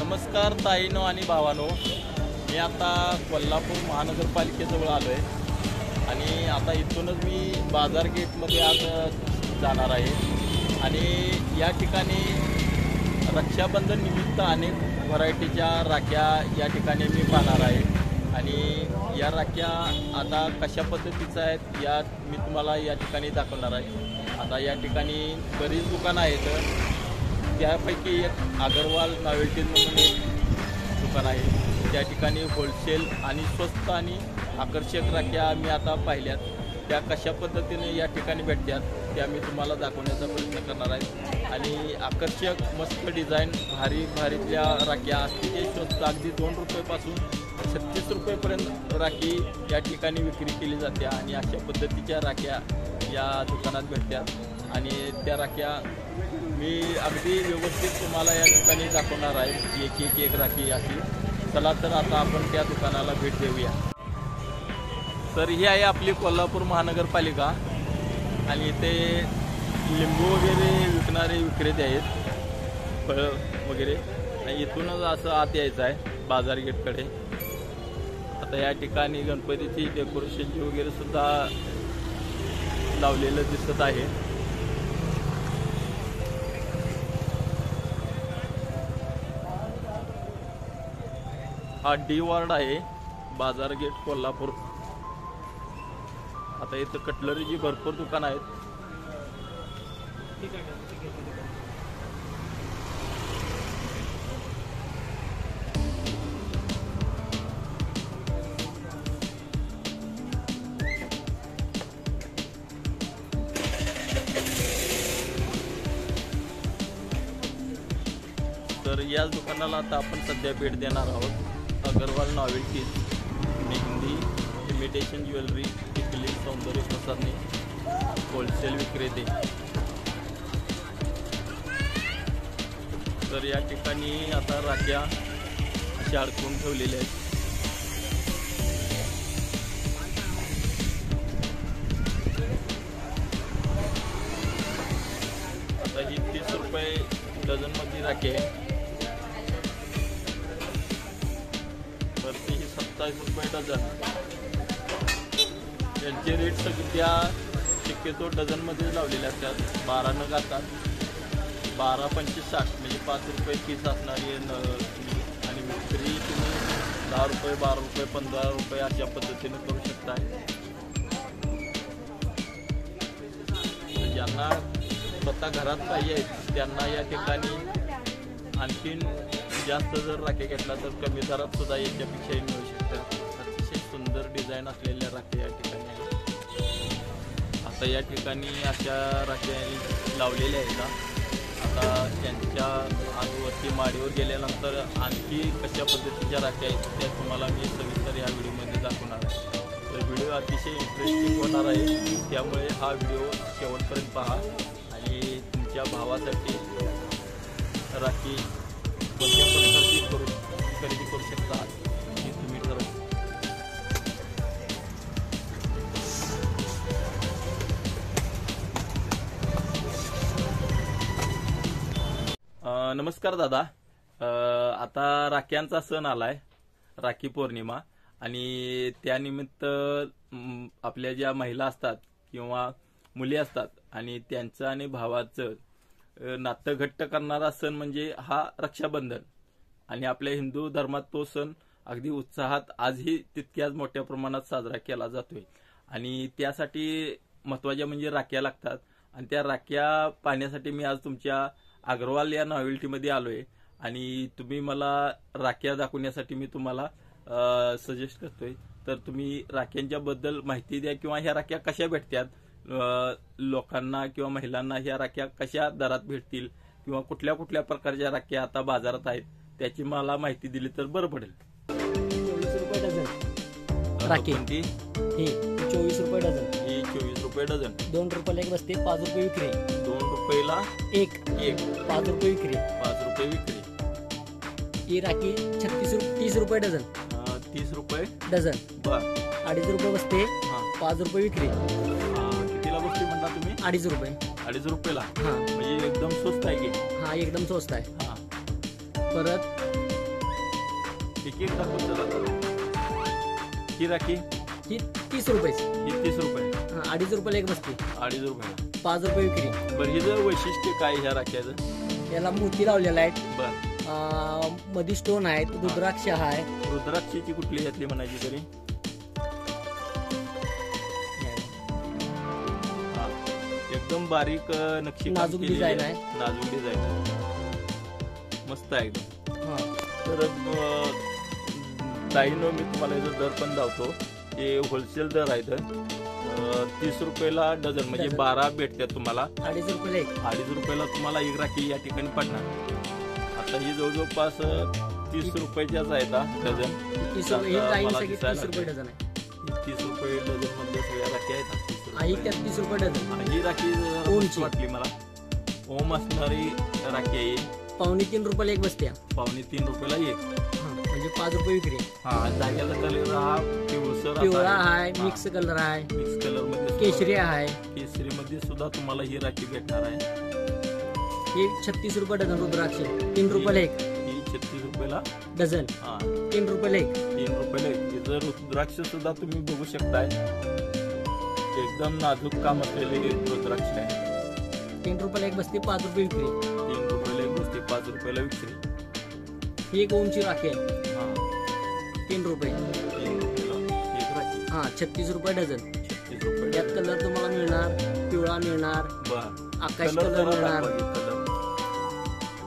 नमस्कार ताईनो आणि भावानो, मी आता कोल्हापूर महानगरपालिकेजवळ आलो आहे आणि आता इथूनच मी बाजार गेटमध्ये आज जाणार आहे आणि या ठिकाणी रक्षाबंधन निमित्त अनेक व्हरायटीच्या राख्या या ठिकाणी मी पाहणार आहे आणि या राख्या आता कशा पद्धतीच्या आहेत या मी तुम्हाला या ठिकाणी दाखवणार आहे। आता या ठिकाणी बरीच दुकानं आहेत, त्यापैकी एक अग्रवाल नॉवेल्टीज म्हणून एक दुकान आहे। त्या ठिकाणी होलसेल आणि स्वस्त आणि आकर्षक राख्या मी आता पाहिल्यात, त्या कशा पद्धतीने या ठिकाणी भेटतात त्या मी तुम्हाला दाखवण्याचा प्रयत्न करणार आहे। आणि आकर्षक मस्त डिझाईन भारीतल्या राख्या अतिशय स्वस्त, अगदी 2 रुपयापासून 36 रुपयेपर्यंत राखी या ठिकाणी विक्री केली जाते आणि अशा पद्धतीच्या राख्या या दुकानात भेटतात आणि त्या राख्या मी अगदी व्यवस्थित तुम्हाला या ठिकाणी दाखवणार आहे, एक राखी अशी। चला तर आता आपण त्या दुकानाला भेट देऊया। तर ही आहे आपली कोल्हापूर महानगरपालिका आणि इथे लिंबू वगैरे विकणारे विक्रेते आहेत, फळं वगैरे, आणि इथूनच असं आत यायचं आहे बाजार गेटकडे। आता या ठिकाणी गणपतीची डेकोरेशनची वगैरे सुद्धा लावलेलं दिसत आहे। हा डी वॉर्ड आहे, बाजार गेट कोल्हापूर। आता इथं कटलरीची भरपूर दुकान आहेत। तर याच दुकानाला आता आपण सध्या भेट देणार आहोत। अग्रवाल नॉवेल्टीज, मेहंदी, इमिटेशन ज्वेलरी, टिकली, सौंदर्य प्रसाधने, होलसेल विक्रेते। तर या ठिकाणी आता राख्या अशा अडकून ठेवलेल्या आहेत। आता ही 30 रुपये डझनमध्ये राखी आहे, तर ती 27 रुपये डझन। त्यांचे रेट सध्या शक्यतो डझनमध्ये लावलेले असतात, 12 नग असतात, 12, 25, 60 म्हणजे 5 रुपये पीस असणारी आणि विक्री तुम्ही 10 रुपये, 12 रुपये, 15 रुपये अशा पद्धतीने करू शकता। ज्यांना स्वतः घरात पाहिजे त्यांना या ठिकाणी आणखीन जास्त जर राख्या घेतला तर कमी दरात सुद्धा याच्यापेक्षाही मिळू शकतात। अतिशय सुंदर डिझाईन असलेल्या राख्या या ठिकाणी आहेत। आता या ठिकाणी अशा राख्या लावलेल्या आहेत। आता त्यांच्या आजूवरती माडीवर गेल्यानंतर आणखी कशा पद्धतीच्या राख्या आहेत त्या तुम्हाला मी सविस्तर या व्हिडिओमध्ये दाखवणार आहे। तर व्हिडिओ अतिशय इंटरेस्टिंग होणार आहे, त्यामुळे हा व्हिडिओ शेवटपर्यंत पहा आणि तुमच्या भावासाठी राखी कोणत्या प्रकारची खरेदी करू शकता हे तुम्ही ठरवा। नमस्कार दादा, आता राख्यांचा सण आलाय, राखी पौर्णिमा, आणि त्यानिमित्त आपल्या ज्या महिला असतात किंवा मुली असतात आणि त्यांचं आणि भावाचं नातं घट्ट करणारा सण म्हणजे हा रक्षाबंधन। आणि आपल्या हिंदू धर्मात तो सण अगदी उत्साहात आजही तितक्याच मोठ्या प्रमाणात साजरा केला जातोय आणि त्यासाठी महत्त्वाच्या म्हणजे राख्या लागतात। आणि त्या राख्या पाहण्यासाठी मी आज तुमच्या अग्रवाल या नॉवेल्टीमध्ये आलोय आणि तुम्ही मला राख्या दाखवण्यासाठी मी तुम्हाला सजेस्ट करतोय। तर तुम्ही राख्यांच्या बद्दल माहिती द्या किंवा ह्या राख्या कशा भेटतात लोकांना किंवा महिलांना, ह्या राख्या कशा दरात भेटतील किंवा कुठल्या कुठल्या प्रकारच्या राख्या आता बाजारात आहेत त्याची मला माहिती दिली तर बरं पडेल। 24 रुपये डझन राखी कोणती? ही 24 रुपये डझन। ही 24 रुपये डझन, 2 रुपयाला एक बसते, 5 रुपये विक्री। 2 रुपयाला एक, 5 रुपये विक्री, 5 रुपये विक्री। ही राखी 30 रुपये डझन, 30 रुपये डझन। बर, 2.5 रुपये बसते, 5 रुपये विक्री। कितीला बसते म्हणता तुम्ही? 2.5 रुपये। 2.5 रुपयाला? हां, म्हणजे एकदम स्वस्त आहे की? हा एकदम स्वस्त आहे। हां, परत एक एक दाखवत चला. ही राखी ही 30 रुपये. ही 30 रुपये. 2.5 रुपयाला एक बसते. 2.5 रुपये. 5 रुपये विक्री. बरं हिचं वैशिष्ट्य काय ह्या राख्याचं? याला मोती लावलेला आहे. बर मध्ये स्टोन आहेत. रुद्राक्ष आहे. रुद्राक्षची कुठली यातली म्हणायची तरी? हा, एकदम बारीक नक्षी नाजूक डिझाईन आहे. नाजूक डिझाईन आहे. मस्त आहे एकदम. हा. तर ताईनो मी तुम्हाला याचा दर पण दावतो. हे होलसेल दर आहे. 30 रुपयाला डझन म्हणजे 12 भेटतात तुम्हाला. 2.5 रुपयाला एक. 2.5 रुपयाला तुम्हाला एक राखी या ठिकाणी पडणार. आता ही जवळपास 30 रुपयाच्याच आहेत डझन. 30 रुपये डझन आहे. 30 रुपये डझन मध्ये सगळ्या राखी आहेत. 30 रुपये. आई 33 रुपये डझन. ही राखी ओमची वाटली मला. ओम असणारी राखी आहे. 2.25 रुपयाला एक बसते. 2.25 रुपयाला एक. म्हणजे 5 रुपये विक्री. हा जाग्याला कलर हा पिवळसर पिवळा आहे. मिक्स कलर आहे. मिक्स कलर मध्ये केशरी आहे. केसरी मध्ये सुद्धा तुम्हाला ही राखी भेटणार आहे. ही 36 रुपये डझन रुद्राक्ष. 3 रुपयाला एक. ही 36 रुपयाला डझन. हा 3 रुपयाला एक. 3 रुपयाला एक. जर रुद्राक्ष सुद्धा तुम्ही बघू शकताय. एकदम नाजूक काम असलेले रुद्राक्ष आहे. 3 रुपयाला एक बसते. 5 रुपये विक्री. 3 रुपयाला एक बसते. 5 रुपयाला विक्री. ही एक ओमची राखी आहे. हा 3 रुपये. 3 रुपयाला एक राखी. 36 रुपये डझन. 36 रुपये. यात कलर तुम्हाला मिळणार. पिवळा मिळणार. बर आकाश कलर मिळणार.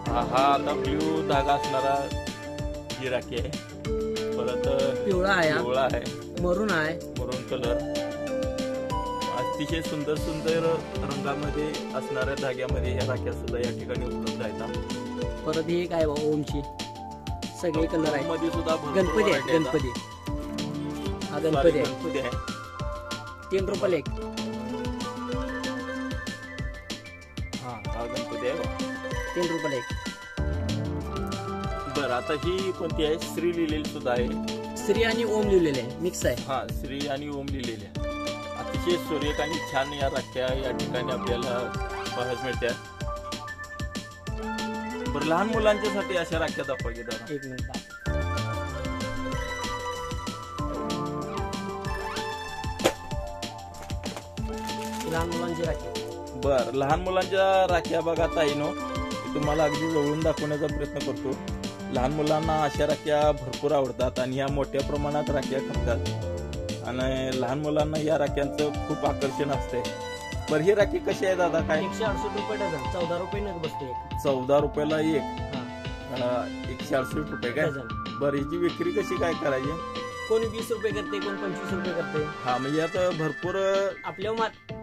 हा आता ब्ल्यू धागा असणारा ही राखी आहे. परत पिवळा आहे. पिवळा आहे. मरून आहे. मरून कलर. अतिशय सुंदर सुंदर रंगामध्ये असणाऱ्या धाग्यामध्ये ह्या राख्या सुद्धा या ठिकाणी उपलब्ध आहेत. परत ही एक आहे ओमची. सगळे कलर आहेत. मध्ये सुद्धा गणपती आहे. गणपती. हा गणपती आहे. गणपती आहे. 3 रुपयाला एक. हा गणपती आहे. 3 रुपयाला एक. बरं आता ही कोणती आहे? श्री लिहिलेली सुद्धा आहे. श्री आणि ओम लिहिलेले आहे. मिक्स आहे. हा श्री आणि ओम लिहिलेले आहे. अतिशय सुरेख आणि छान या राख्या या ठिकाणी आपल्याला पाहायला मिळतात. बरं लहान मुलांच्यासाठी अशा राख्या दाखवा की दादा. एक मिनिट. लहान मुलांची राखी. बर लहान मुलांच्या राख्या बघा ताईनो. तुम्हाला अगदी जवळून दाखवण्याचा प्रयत्न करतो. लहान मुलांना अशा राख्या भरपूर आवडतात आणि ह्या मोठ्या प्रमाणात राख्या खपतात आणि लहान मुलांना या राख्यांचं खूप आकर्षण असते. बरं ही राखी कशी आहे दादा? काय 168 रुपये डझन. 14 रुपये नग बसते. 14 रुपयाला एक. 168 रुपये काय? बरं हिची विक्री कशी काय करायची? कोणी 20 रुपये करते. कोण 25 रुपये करते. हा म्हणजे आता भरपूर आपल्या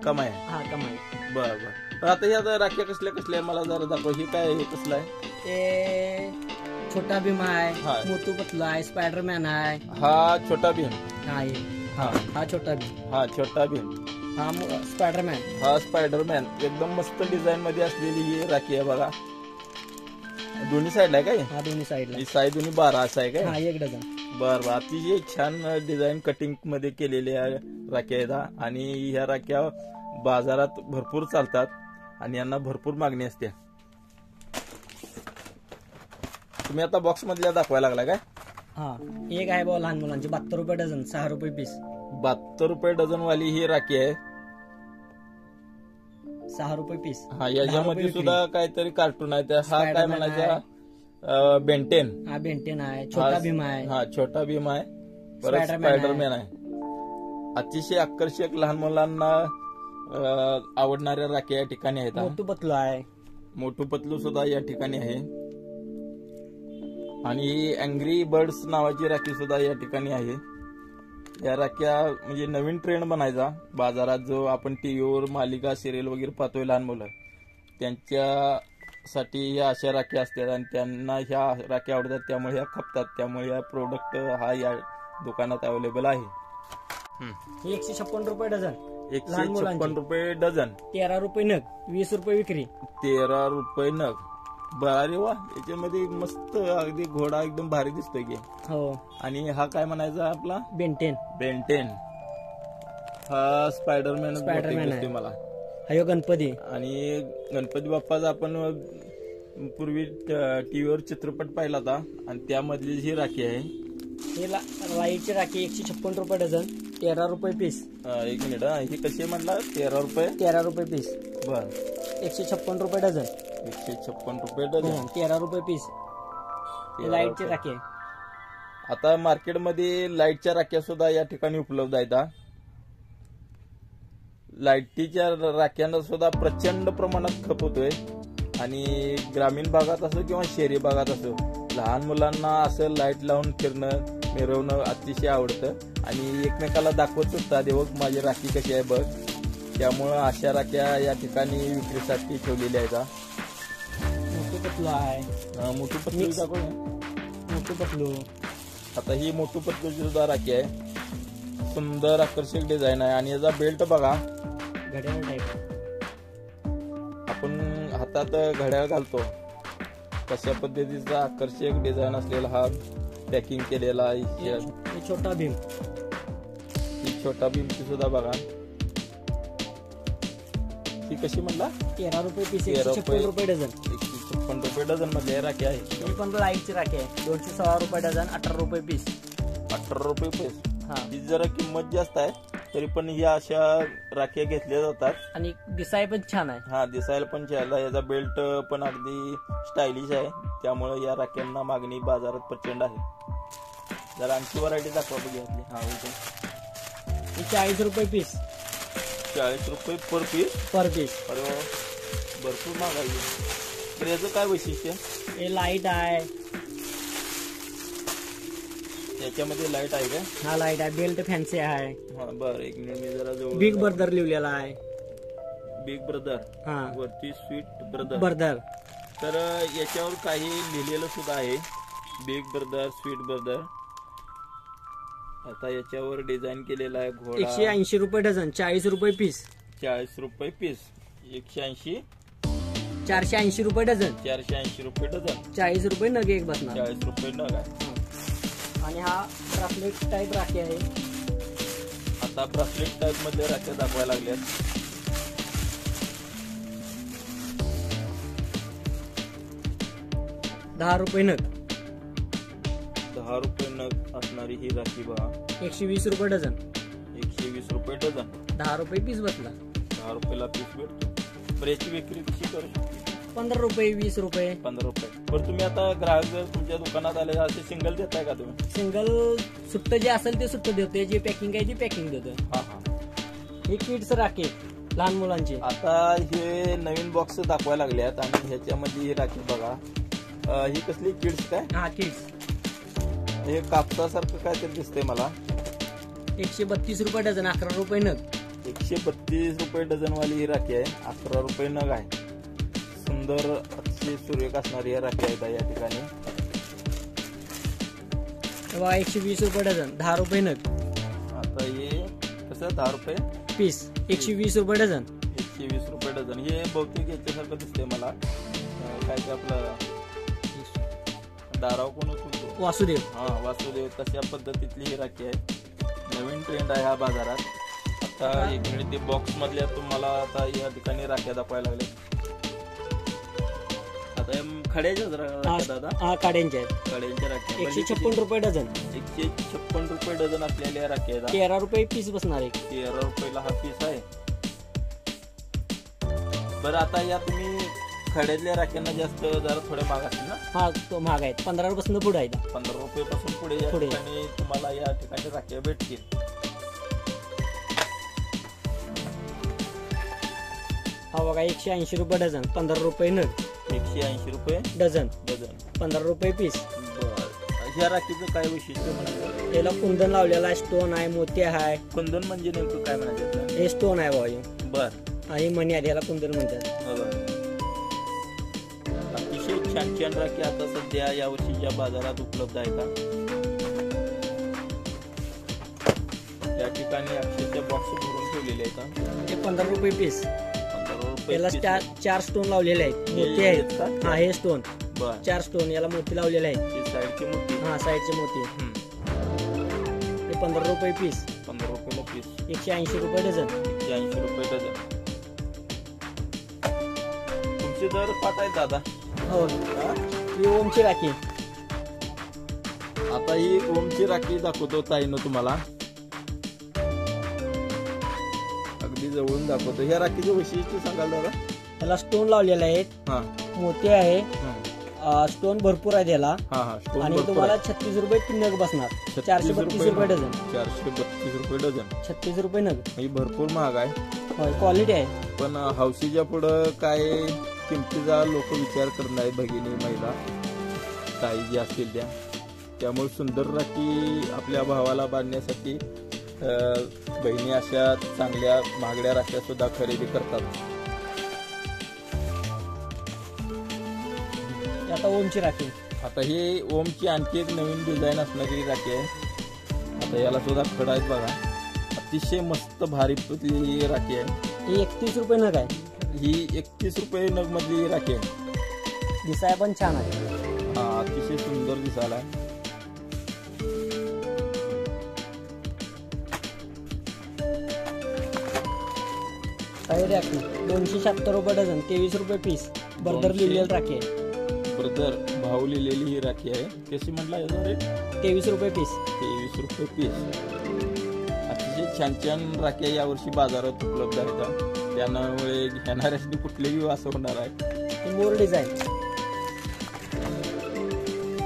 कमाई. हा कमाई. बर बर. आता ह्या राख्या कसल्या कसल्या मला जरा दाखव. ही काय हे कसलं आहे? ते छोटा भीम हा. आहे. मोटू पतला आहे. स्पायडरमॅन आहे. हा छोटा भीम. हा छोटा भीम. हा छोटा भीम. हा स्पायडरमॅन. हा स्पायडरमॅन. एकदम मस्त डिझाईन मध्ये असलेली ही राखी आहे बघा. दोन्ही साईडला आहे काय? हा दोन्ही साईडला. ही साईड दोन्ही 12 असं आहे काय? हा 1 डझन. बर अतिशय छान डिझाईन कटिंग मध्ये केलेल्या राख्या आहेत आणि ह्या राख्या बाजारात भरपूर चालतात आणि यांना भरपूर मागणी असते. तुम्ही आता बॉक्स मधल्या दाखवायला लागला काय? हा एक आहे बा लहान मुलांची. 72 रुपये डझन. 6 रुपये पीस. 72 रुपये डझन वाली ही राखी आहे. 6 रुपये पीस. हा याच्यामध्ये सुद्धा काहीतरी कार्टून आहे. हा काय म्हणायचा? बेंटेन. हा बेंटेन आहे. छोटा भीम आहे. हा छोटा भीम आहे. परत स्पायडरमॅन आहे. अतिशय आकर्षक लहान मुलांना आवडणाऱ्या राख्या या ठिकाणी आहेत. मोटू पतलू आहे. मोटू पतलू सुद्धा या ठिकाणी आहे आणि अँग्री बर्ड्स नावाची राखी सुद्धा या ठिकाणी आहे. या राख्या म्हणजे नवीन ट्रेंड बनायचा बाजारात. जो आपण टीव्हीवर मालिका सिरियल वगैरे पाहतोय लहान मुलं त्यांच्यासाठी ह्या अशा राख्या असतात आणि त्यांना ह्या राख्या आवडतात. त्यामुळे ह्या खपतात. त्यामुळे हा प्रोडक्ट हा या दुकानात अवेलेबल आहे. 156 रुपये डझन. 156 रुपये डझन. 13 रुपये नग. 20 रुपये विक्री. 13 रुपये नग. अरे वा याच्यामध्ये मस्त अगदी घोडा एकदम भारी दिसतोय की. हो. आणि हा काय म्हणायचा आपला? बेंटेन. बेंटेन. हा स्पायडरमॅन दिसतोय मला. हा गणपती. आणि गणपती बाप्पाचा आपण पूर्वी टीव्हीवर चित्रपट पाहिला होता आणि त्यामधली ही राखी आहे. हे लाईटची राखी 156 रुपये डझन, 13 रुपये पीस. एक मिनिट हा, ही कशी आहे म्हटलं? 13 रुपये. 13 रुपये पीस. बर. 156 रुपये डझन. 156 रुपये डझन. 13 रुपये पीस. लाईटची राखी आहे. आता मार्केटमध्ये लाईटच्या राख्या सुद्धा या ठिकाणी उपलब्ध आहेत. लाईटीच्या राख्यांना सुद्धा प्रचंड प्रमाणात खप होतोय आणि ग्रामीण भागात असो किंवा शहरी भागात असो लहान मुलांना असं लाईट लावून फिरणं मिरवणं अतिशय आवडतं आणि एकमेकाला दाखवत सुद्धा देवक माझी राखी कशी आहे बघ. त्यामुळं अशा राख्या या ठिकाणी विक्रीसाठी ठेवलेल्या आहेत. मोठू पतलू आहे. मोठू पतलू दाखव. मोठू पतलू. आता ही मोठू पतलूची सुद्धा राखी आहे. सुंदर आकर्षक डिझाईन आहे आणि याचा बेल्ट बघा. घड्याळ टाईप. आपण हातात घड्याळ घालतो तशा पद्धतीचा आकर्षक डिझाईन असलेला हा पॅकिंग केलेला आहे. छोटा भीम. ही छोटा भीमची सुद्धा बघा. ही कशी म्हणला? 13 रुपये पीस. 156 रुपये डझन. 156 रुपये डझन मध्ये राखी आहे. ही पण लाईटची राखी आहे. 216 रुपये डझन, 18 रुपये पीस. 18 रुपये पीस. हा. ही जरा किंमत जास्त आहे तरी पण या अशा राख्या घेतल्या जातात आणि दिसाय पण छान आहे. हा, दिसायला पण छान आहे. याचा बेल्ट पण अगदी स्टायलिश आहे. त्यामुळे या राख्यांना मागणी बाजारात प्रचंड आहे. जरा आणखी व्हरायटी दाखवा बघितली. हा, ही 40 रुपये पीस. 40 रुपये पर पीस. पर पीस. अरे वा, भरपूर महाग आहे. तर याचं काय वैशिष्ट्य? हे लाईट आहे. याच्यामध्ये लाईट आहे का? हा, लाईट आहे. बेल्ट फॅन्सी आहे. हा, बरं. एक मिनिट मी जरा जवळ. बिग ब्रदर लिहिलेला आहे. Big brother. हा, वरती स्वीट ब्रदर. ब्रदर. तर याच्यावर काही लिहिलेलं सुद्धा आहे. Big brother, sweet brother. आता याच्यावर डिझाइन केलेला आहे घोडा. 180 रुपये डझन, 40 रुपये पीस. 40 रुपये पीस. 180. 480 रुपये डझन. 480 रुपये डझन. 40 रुपये नग एक बसणार. 40 रुपये नग आहे. आणि हा ब्रासलेट टाईप राखी आहे. आता ब्रासलेट टाईप मध्ये राख्या दाखवायला लागल्यात. ₹10 नग. 10 रुपये नग असणारी ही राखी बघा. 120 रुपये डझन. 120 रुपये डझन. 10 रुपये पीस बसला. 10 रुपयाला पीस भेटतो. बरं, याची विक्री कशी करू शकतो? 15 रुपये, 20 रुपये. 15 रुपये. बरं, तुम्ही आता ग्राहक जर तुमच्या दुकानात आले असे सिंगल देताय का तुम्ही? सिंगल सुट्ट जे असेल ते सुट्ट देतो. जे पॅकिंग आहे ते पॅकिंग देतो. हा हा. ही किड्स राखी लहान मुलांची. आता हे नवीन बॉक्स दाखवायला लागल्यात आणि ह्याच्यामध्ये ही राखी बघा. ही कसली किड्स काय? हा, किड्स. हे कापसासारखं काय तर दिसतंय मला. 132 रुपये डझन, 11 रुपये नग. 132 रुपये डझन वाली ही राखी आहे. 11 रुपये नग आहे. सुंदर अतिशय सुरेख असणारी या राखी आहेत या ठिकाणी. 120 रुपये डझन, 10 रुपये नग. आता हे कसं 10 रुपये पीस. 120 रुपये डझन. 120 रुपये डझन. हे बहुतेक याच्यासारखं दिसतंय मला. काय ते आपलं दाराव कोण होतो? वासुदेव. हा, वासुदेव. तशा पद्धतीतली ही राखी आहे. नवीन ट्रेंड आहे हा बाजारात. आता एक मिनिट, ते बॉक्स मधल्या तुम्हाला आता या ठिकाणी राख्या दाखवायला लागले. आता खड्याच्याच राख्या दादा. हा, काड्यांच्या आहेत. खड्यांच्या राख्या 156 रुपये डझन. 156 रुपये डझन असलेल्या राख्या आहेत. 13 रुपये पीस बसणार आहे. 13 रुपयाला हा पीस आहे. बरं, आता या तुम्ही खड्यातल्या राख्यांना जास्त जरा थोडे महाग असतील ना? हा, तो महाग आहेत. 15 रुपये पुढे आहेत. 15 रुपये पासून पुढे या पुढे. ठिकाणी तुम्हाला या ठिकाणी राख्या भेटतील. हा बघा, 180 रुपये डझन, 15 रुपये नग. 180 रुपये डझन. डझन. 15 रुपये पीस. बरं, ह्या राखीचं काय वैशिष्ट्य म्हणायचं? याला कुंदन लावलेला आहे, स्टोन आहे, मोती आहे. कुंदन म्हणजे नेमकं काय म्हणायचं? हे स्टोन आहे बाबा. बर. आणि मणी आली, याला कुंदन म्हणतात. अतिशय छान छान राखी आता सध्या या वर्षीच्या बाजारात उपलब्ध आहेत. या ठिकाणी अक्षरशः बॉक्स भरून ठेवलेले आहेत. हे 15 रुपये पीस. 15 रुपये. याला 4 स्टोन लावलेले आहेत. मोती आहेत. हा, हे स्टोन. बर. 4 स्टोन याला मोती लावलेले आहेत. साईडची मोठी. हा, साईडचे मोती. हे 15 रुपये पीस. 15 रुपयाला पीस. 180 रुपये डझन. 180 रुपये डझन. तुमचे दर पाठ आहेत दादा. हो, ही ओमची राखी. आता ही ओमची राखी दाखवतो ताईनं तुम्हाला, अगदी जवळून दाखवतो. ह्या राखीचं वैशिष्ट्य सांगाल दादा? त्याला स्टोन लावलेले आहेत, हा मोठे आहे, स्टोन भरपूर आहे त्याला. स्टोन आणि भरपूर तुम्हाला आहे. 36 रुपये नग बसणार. 432 रुपये डझन. 432 रुपये डझन. 36 रुपये नग. ही भरपूर महाग आहे. होय, क्वालिटी आहे. पण हौशीच्या पुढं काय किमतीचा लोक विचार करत नाहीत, भगिनी महिला ताई जी असतील त्या. त्यामुळे सुंदर राखी आपल्या भावाला बांधण्यासाठी बहिणी अशा चांगल्या महागड्या राख्या सुद्धा खरेदी करतात. आता ओमची राखी. आता ही ओमची आणखी एक नवीन डिझाईन असणारी राखी आहे. आता याला सुद्धा खडा आहेत बघा, अतिशय मस्त भारी ही राखी आहे. ही 31 रुपये नग आहे. ही 31 रुपये नग मधली राखी आहे. दिसाय पण छान आहे. हा, अतिशय सुंदर दिसायला. काही राखी 276 रुपये डझन, 23 रुपये पीस. बर्दर लिहिलेली राखी आहे. ब्रदर भाऊ लिहिलेली ही राखी आहे. कशी म्हटलं याचा रेट? 23 रुपये पीस. 23 रुपये पीस. अतिशय छान छान राख्या यावर्षी बाजारात उपलब्ध आहेत. त्यामुळे घेणाऱ्यांनी कुठलेही असं होणार आहे. मोर डिझाईन.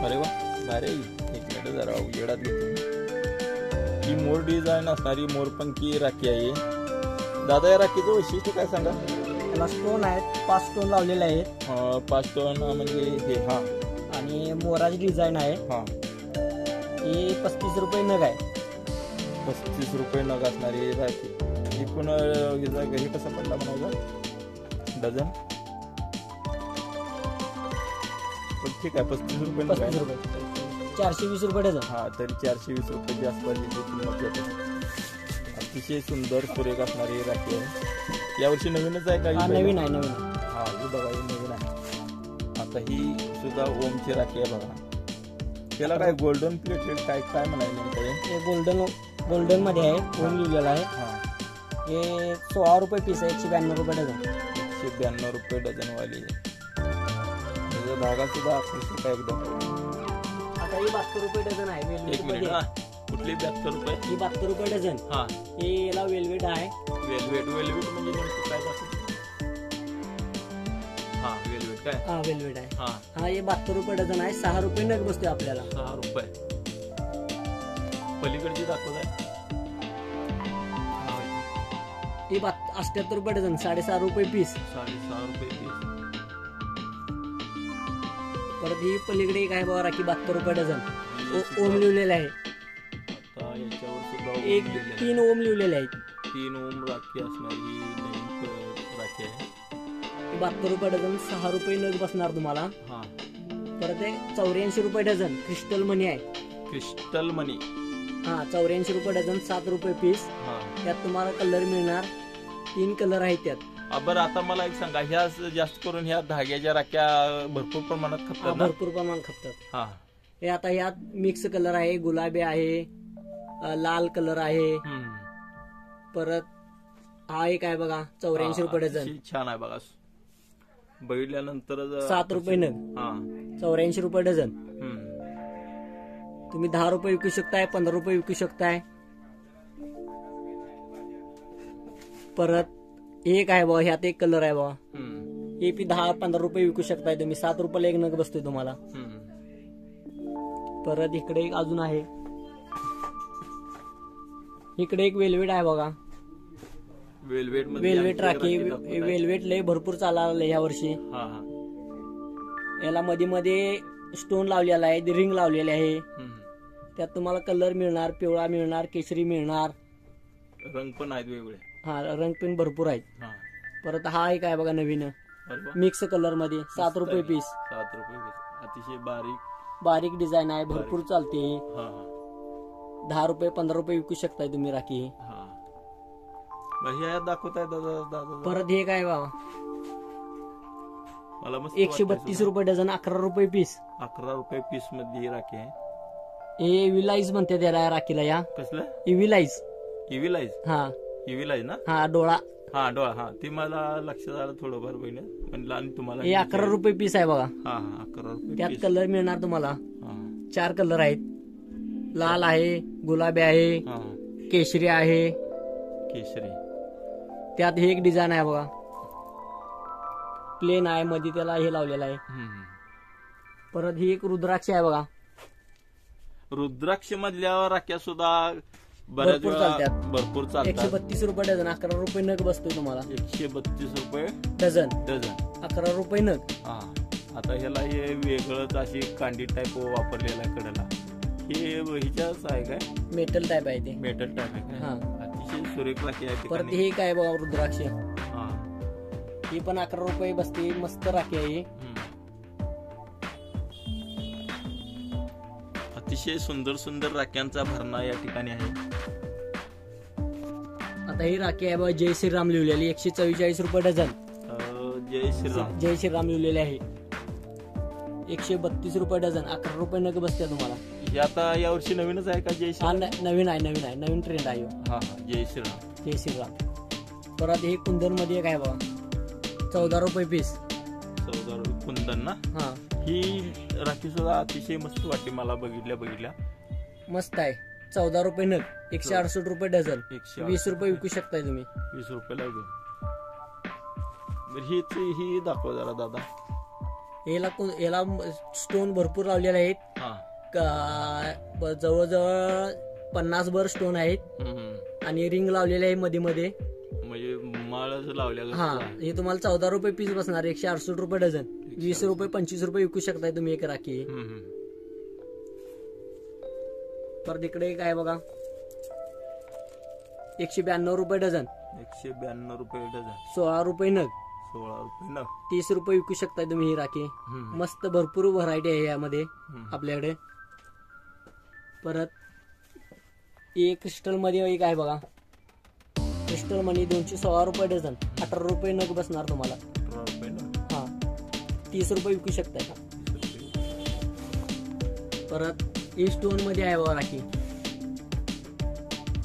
अरे वा, भारी. एक मिनिट जरा उजेडात घेतो. ही मोर डिझाईन असणारी मोरपंखी राखी आहे. दादा, या राखीचं वैशिष्ट्य काय सांगा? त्याला स्टोन आहेत, 5 स्टोन लावलेले आहेत. 5 स्टोन म्हणजे हे. हा, आणि मोराची डिझाईन आहे. हा, ही 35 रुपये नग आहे. 35 रुपये नग असणारी राखी. एकूण हे कसं पडला म्हणायचं डझन? पण ठीक आहे, 35 रुपये नग 35 आहे. रुपये. 420 रुपये डझन. हा, तरी 420 रुपये जास्त किंमत होते. अतिशय सुंदर सुरेख असणारी राखी आहे. यावर्षी नवीनच आहे का? नवीन आहे. नवीन. हा, ही बघा, ही नवीन आहे. आता ही सुद्धा ओमची राखी आहे बघा. त्याला काय गोल्डन प्लेटेड काय काय म्हणायचं नेमकं? हे गोल्डन मध्ये आहे. ओम लिहिलेला आहे. हा, हे 16 रुपये पीस आहे. 192 रुपये डझन. 192 रुपये डझन वाली. त्याचा धागा सुद्धा आकर्षक आहे एकदम. आता ही 72 रुपये डझन आहे. एक मिनिट. हा, कुठली 72 रुपये? ही 72 रुपये डझन. हा, हे याला वेलवेट आहे. वेलवेट. वेलवेट म्हणजे नेमकं काय दाखवतो? हा, वेलवेट काय? हा, वेलवेट आहे. हा, हा, हे 72 रुपये डझन आहे. 6 रुपये नग बसते आपल्याला. 6 रुपये. पलीकडची दाखवत आहे. हे 78 रुपये डझन, 6.5 रुपये पीस. 6.5 रुपये पीस. परत ही पलीकडे एक आहे बघा राखी, 72 रुपये डझन. ओम लिहिलेले आहे. आता याच्यावर सुद्धा एक 3 ओम लिहिलेले आहेत. 3 ओम राखी असणारी नवीन राखी आहे. 72 रुपये डझन, 6 रुपये नग बसणार तुम्हाला. हा, परत हे 84 रुपये डझन क्रिस्टल मनी आहे. क्रिस्टल मनी. हा, 84 रुपये डझन, 7 रुपये पीस. हा, त्यात तुम्हाला कलर मिळणार. 3 कलर आहेत त्यात. बरं, आता मला एक सांगा, ह्या जास्त करून ह्या धाग्याच्या राख्या भरपूर प्रमाणात खपतात ना? भरपूर प्रमाणात खपतात. हा, हे आता ह्यात मिक्स कलर आहे. गुलाबी आहे, लाल कलर आहे. परत हा एक आहे बघा, 84 रुपये डझन. छान आहे बघा. बघितल्यानंतर 7 रुपये नग. हा, 84 रुपये डझन. तुम्ही 10 रुपये विकू शकताय, 15 रुपये विकू शकताय. परत एक आहे बघा, ह्यात एक कलर आहे बघा. हे पी 10-15 रुपये विकू शकताय तुम्ही. 7 रुपयाला एक नग बसतोय तुम्हाला. परत इकडे एक अजून आहे. इकडे एक वेलवेट आहे बघा. वेलवेट राखी. वेलवेट लय भरपूर चालला या वर्षी. याला मध्ये मध्ये स्टोन लावलेला आहे, रिंग लावलेली आहे. त्यात तुम्हाला कलर मिळणार, पिवळा मिळणार, केशरी मिळणार. रंग पण आहेत वेगवेगळे. हा, रंग पण भरपूर आहेत. परत हा एक आहे बघा नवीन, मिक्स कलर मध्ये. 7 रुपये पीस. 7 रुपये पीस. अतिशय बारीक डिझाईन आहे, भरपूर चालते. 10 रुपये 15 रुपये विकू शकताय तुम्ही राखी. दाखवताय दादा. परत हे काय बाबा, मला मस्त 132 रुपये डझन, 11 रुपये पीस. 11 रुपये पीस मध्ये ही राखी आहे. हे इव्हिलाइज म्हणते त्याला राखीला. या कसलं? इव्हिलाइज. इव्हिलाइज. हा, इव्हिलाइज ना. हा, डोळा. हा, डोळा. हा, ते मला लक्षात आलं थोडंफार बहिणी म्हणलं. आणि तुम्हाला हे 11 रुपये पीस आहे बघा. हा, 11 रुपये. त्यात कलर मिळणार तुम्हाला. 4 कलर आहेत. लाल आहे, गुलाबी आहे, हा केशरी आहे. केशरी. त्यात हे एक डिझाईन आहे बघा, प्लेन आहे, मध्ये त्याला हे लावलेलं आहे. परत ही एक रुद्राक्ष आहे बघा. रुद्राक्ष मधल्या राख्या सुद्धा बऱ्याच भरपूर वेळा चालतात. भरपूर चालतात. 132 रुपये डझन, 11 रुपये नग बसतो तुम्हाला. 132 रुपये डझन, डझन. 11 रुपये नग. हा. आता ह्याला हे वेगळंच अशी कांडी टाईप वापरलेला आहे कडेला. हे हिच्याच आहे काय? मेटल टाईप आहे ते. मेटल टाईप आहे काय? हा. अतिशय सुरेख राखी आहे परत ठिकाणी. हे काय बघा रुद्राक्ष, हा. ही पण 11 रुपये बसते. मस्त राखी आहे ही. अतिशय सुंदर सुंदर राख्यांचा भरणा या ठिकाणी आहे. आता ही राखी आहे बघा, जय श्रीराम लिहिलेली, 144 रुपये डझन. जय श्रीराम. जय श्रीराम लिहिलेले आहे, 132 रुपये डझन, 11 रुपये नग बसते तुम्हाला. हे आता यावर्षी नवीनच आहे का? जय हा श्रीराम. नवीन आहे, नवीन आहे, नवीन ट्रेंड आहे. हा हा. जय श्रीराम. जय श्रीराम. परत हे कुंदन मध्ये एक आहे बघा, 14 रुपये पीस. 14 रुपये कुंदन ना. हा, ही राखी सुद्धा अतिशय मस्त वाटते मला बघितल्या. मस्त आहे. 14 रुपये नग, 168 रुपये डझन, 168. 20 रुपये विकू शकताय तुम्ही. 20 रुपयाला घेऊन. ही दाखव जरा दादा. याला स्टोन भरपूर लावलेले आहेत. हा. जवळजवळ 50 भर स्टोन आहेत आणि रिंग लावलेले आहे मध्ये मध्ये. म्हणजे माळच लावल्या. हा, हे तुम्हाला 14 रुपये पीस बसणार, 168 रुपये डझन, 20 रुपये 25 रुपये विकू शकताय तुम्ही एक राखी. परत इकडे एक आहे बघा, 192 रुपये डझन, 192 रुपये डझन, 16 रुपये नग, 16 रुपये नग, 30 रुपये विकू शकताय तुम्ही ही राखी. मस्त भरपूर व्हरायटी आहे यामध्ये आपल्याकडे. परत एक क्रिस्टल मध्ये एक आहे बघा, क्रिस्टल मनी 216 रुपये डझन, 18 रुपये नग बसणार तुम्हाला. 18 रुपये नग. हा, 30 रुपये विकू शकताय. परत ही स्टोन मध्ये आहे बघा राखी,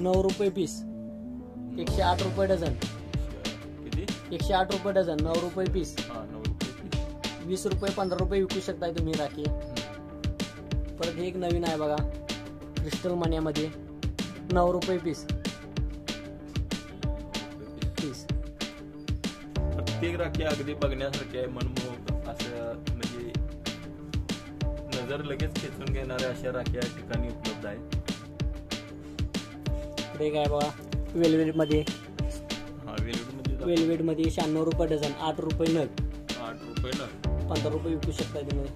9 रुपये पीस, 108 रुपये डझन. किती? 108 रुपये डझन, 9 रुपये पीस, 9 रुपये पीस. 20 रुपये 15 रुपये विकू शकताय तुम्ही राखी. परत हे एक नवीन आहे बघा, क्रिस्टल मन्यामध्ये 9 रुपये पीस. प्रत्येक राखी अगदी बघण्यासारखी आहे, मनमोहक असं, म्हणजे नजर लगेच खेचून घेणाऱ्या अशा राखी या ठिकाणी उपलब्ध आहेत. इकडे काय बघा, वेलवेट मध्ये, हा, वेलवेट मध्ये 96 रुपये डझन, 8 रुपये नग, 8 रुपये नग, 15 रुपये विकू शकताय तुम्ही.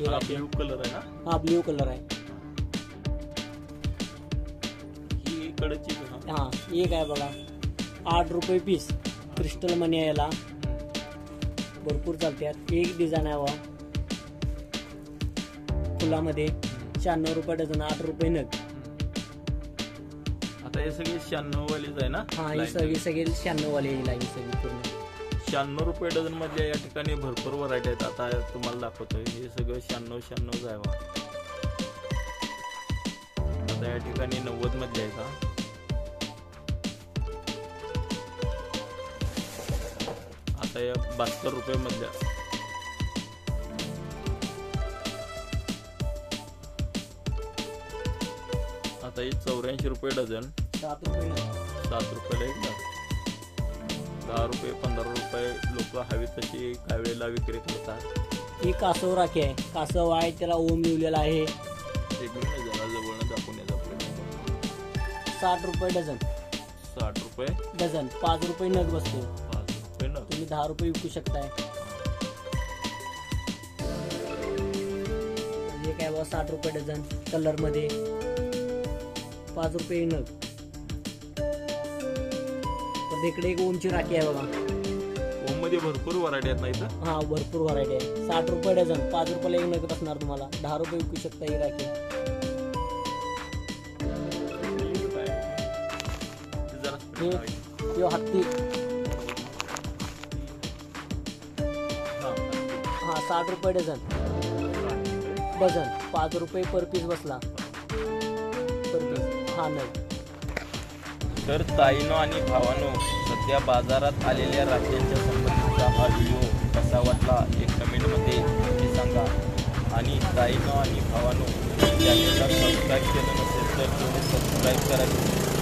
हा ब्ल्यू कलर आहे ना. हा, ब्ल्यू कलर आहे. ही कडची. हा, एक आहे बघा, 8 रुपये पीस, क्रिस्टल मनी आहे याला, भरपूर चालतात. एक डिझाईन आहे बघा फुलामध्ये, 96 रुपये डझन, 8 रुपये नग. आता हे सगळे 96 वालीच आहे ना. हा, ही सगळी 96 वाली लाईन सगळी पूर्ण. 96 रुपये डझन मध्ये या ठिकाणी भरपूर व्हरायटी आहेत. आता तुम्हाला दाखवतोय, हे सगळं 96 आहे बघा. आता या ठिकाणी 90 मध्ये आहे का. आता या 72 रुपये मधल्या, आता ही 84 रुपये डझन, 7 रुपये नग. 7 रुपयाला एक नग. 10 रुपये 15 रुपये लोक हवी तशी काही वेळेला विक्री करतात. ही कासव राखी आहे, कासव आहे, त्याला ओम लिहिलेला आहे. एक मिनिट जरा जवळ दाखवण्याचा प्रयत्न. 60 रुपये डझन, 60 रुपये डझन, 5 रुपये नग बसतो. 5 रुपये नग. तुम्ही 10 रुपये विकू शकताय. हे काय बघा, 60 रुपये डझन, कलर मध्ये, 5 रुपये नग. तर इकडे एक ओमची राखी आहे बघा. ओम मध्ये भरपूर व्हरायटी आहेत ना इथं. हा, भरपूर व्हरायटी आहे. 60 रुपये डझन, 5 रुपयाला एक नग बसणार तुम्हाला. 10 रुपये विकू शकता ही राखी. हे हत्ती, हा, 60 रुपये डझन, 5 रुपये पर पीस बसला. पर पीस हा नग. तर ताईनो आणि भावानो, सध्या बाजारात आलेल्या राख्यांच्या संबंधीचा हा व्हिडिओ कसा वाटला हे कमेंटमध्ये नक्की सांगा. आणि ताईनो आणि भावानो, चॅनलला सबस्क्राईब केलं नसेल तर तुम्ही सबस्क्राईब करा.